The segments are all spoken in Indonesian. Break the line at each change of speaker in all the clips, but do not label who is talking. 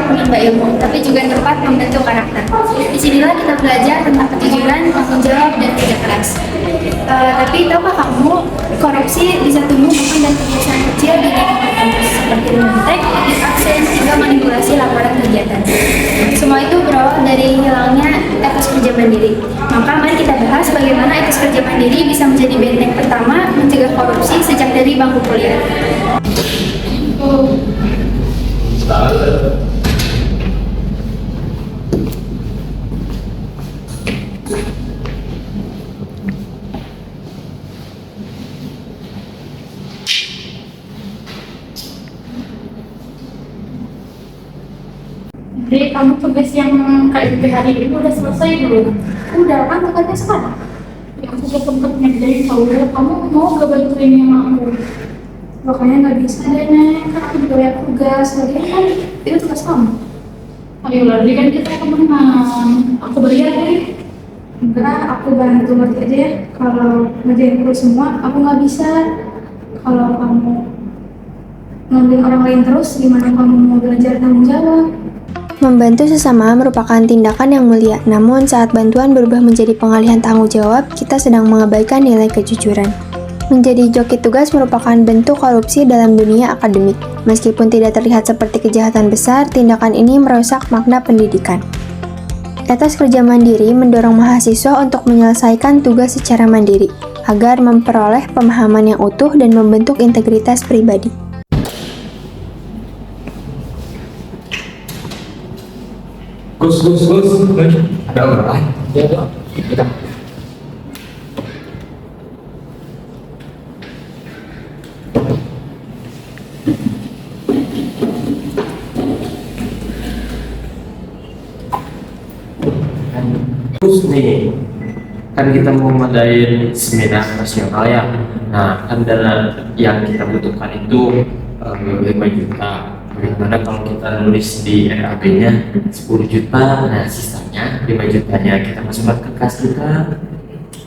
menimba ilmu, tapi juga tempat membentuk karakter. Disinilah kita belajar tentang kejujuran, tanggung jawab, dan kerja keras. Tapi tahukah kamu, korupsi bisa tumbuh bahkan dari kebiasaan kecil di lingkungan kampus, seperti mengontek, edit aksen, hingga manipulasi laporan kegiatan. Semua itu berawal dari hilangnya etos kerja mandiri. Maka mari kita bahas bagaimana etos kerja mandiri bisa menjadi benteng pertama mencegah korupsi sejak dari bangku kuliah.
Jadi kamu tugas yang KIP hari ini udah selesai belum?
Udah kan katanya sekarang.
Ya aku sempet ngerjain tahu. Kamu mau gak bantuin yang aku?
Makanya nggak bisa deh Neng, kan aku juga banyak tugas. Lagian kan itu tugas kamu.
Ayo lari kan kita temenan. Aku bayar deh.
Enggak, aku bantu ngerti aja ya. Kalau ngerjain terus semua, aku nggak bisa. Kalau kamu ngambil orang lain terus, gimana kamu mau belajar tanggung jawab?
Membantu sesama merupakan tindakan yang mulia, namun saat bantuan berubah menjadi pengalihan tanggung jawab, kita sedang mengabaikan nilai kejujuran. Menjadi joki tugas merupakan bentuk korupsi dalam dunia akademik. Meskipun tidak terlihat seperti kejahatan besar, tindakan ini merusak makna pendidikan. Etos kerja mandiri mendorong mahasiswa untuk menyelesaikan tugas secara mandiri, agar memperoleh pemahaman yang utuh dan membentuk integritas pribadi.
Gus, ada orang? Ya, kita. Terus nih, kan kita mau ngadain seminar nasional ya. Nah, kan dana yang kita butuhkan itu 5 juta. Bagaimana kalau kita nulis di RAB-nya 10 juta, nah sisanya 5 jutanya kita masukkan ke kas kita.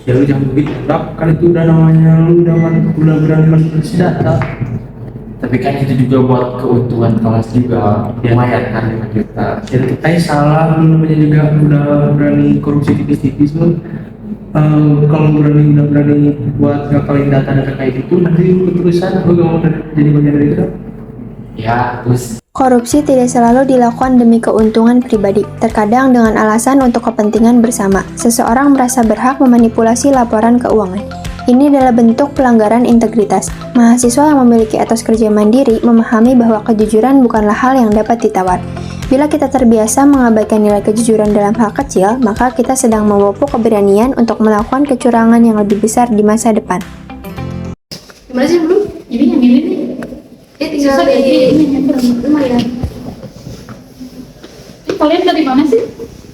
Ya lu jangan begitu, kan itu udah namanya lu udah berani manipulasi data.
Tapi kan itu juga buat keuntungan kelas juga, lumayan kan 5 juta.
Ya kita salah, lu namanya juga udah berani korupsi tipis-tipis lu. Kalau udah berani buat ngakalin data-data kayak gitu, nanti lu keterusan, lu gak mau jadi bagian dari itu.
Ya, terus
Korupsi tidak selalu dilakukan demi keuntungan pribadi, terkadang dengan alasan untuk kepentingan bersama. Seseorang merasa berhak memanipulasi laporan keuangan. Ini adalah bentuk pelanggaran integritas. Mahasiswa yang memiliki etos kerja mandiri memahami bahwa kejujuran bukanlah hal yang dapat ditawar. Bila kita terbiasa mengabaikan nilai kejujuran dalam hal kecil, maka kita sedang memupuk keberanian untuk melakukan kecurangan yang lebih besar di masa depan.
Gimana sih belum?
Ini yang ini nih.
Tinggal
Susah
di
ini
lumayan.
Ini kalian dari mana sih?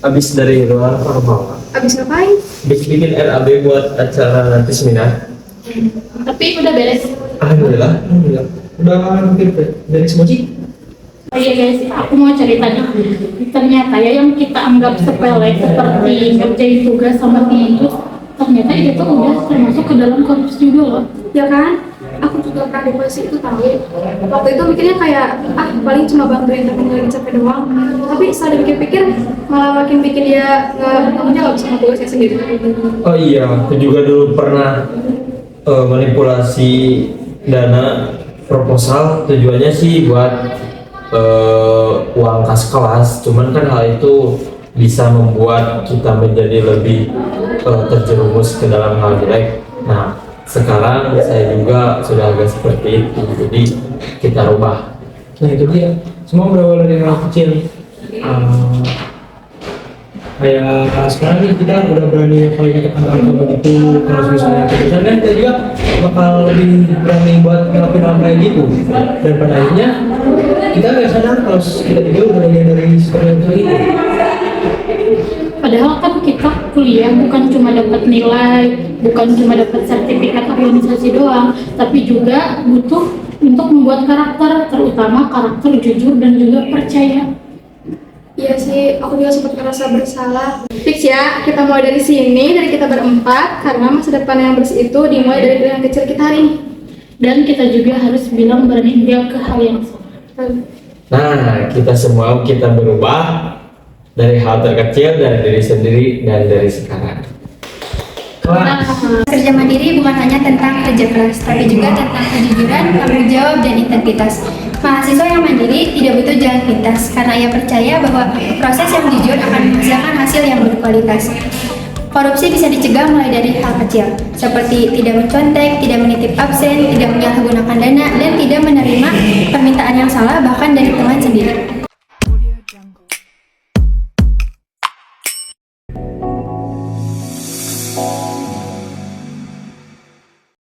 habis dari luar formal.
Abis ngapain?
Habis bikin RAB buat acara nanti seminar.
Tapi udah beres.
Alhamdulillah.
Udah hampir dari semua sih.
Oh iya guys, aku mau ceritanya. Ternyata ya yang kita anggap sepele seperti ngerjain tugas sama tidur, ternyata itu udah termasuk ke dalam korupsi juga loh.
Ya kan? Aku juga pernah di posisi itu tahu. Waktu itu mikirnya kayak paling cuma bantuin temen lagi capek doang. Tapi setelah dipikir-pikir malah makin bikin dia nggak bertanggung jawab sama tugasnya sendiri.
Oh iya, aku juga dulu pernah manipulasi dana proposal, tujuannya sih buat uang kas kelas. Cuman kan hal itu bisa membuat kita menjadi lebih terjerumus ke dalam hal jelek. Nah, sekarang saya juga sudah agak seperti itu, jadi kita rubah.
Nah itu dia, semua berawal dari hal kecil. Kayak sekarang nih kita udah berani kalau kita angka begitu, terus misalnya keputusan kan kita juga bakal lebih berani buat ngelakuin hal kayak gitu. Dan pada akhirnya kita nggak sadar kalau kita juga udah bagian dari seperti itu.
Padahal kan kita kuliah bukan cuma dapat nilai, bukan cuma dapat sertifikat organisasi doang, tapi juga butuh untuk membuat karakter, terutama karakter jujur dan juga percaya.
Iya sih, aku juga sempat merasa bersalah. Fix ya, kita mulai dari sini, dari kita berempat, karena masa depan yang bersih itu dimulai dari pilihan kecil kita hari ini.
Dan kita juga harus bilang berani enggak ke hal yang salah.
Nah, kita semua kita berubah dari hal terkecil, dari diri sendiri dan dari sekarang. Kelas.
Kerja mandiri bukan hanya tentang kerja keras, tapi juga tentang kejujuran, tanggung jawab, dan integritas. Mahasiswa yang mandiri tidak butuh jalan pintas, karena ia percaya bahwa proses yang jujur akan menghasilkan hasil yang berkualitas. Korupsi bisa dicegah mulai dari hal kecil, seperti tidak mencontek, tidak menitip absen, tidak menyalahgunakan dana, dan tidak menerima permintaan yang salah bahkan dari teman sendiri.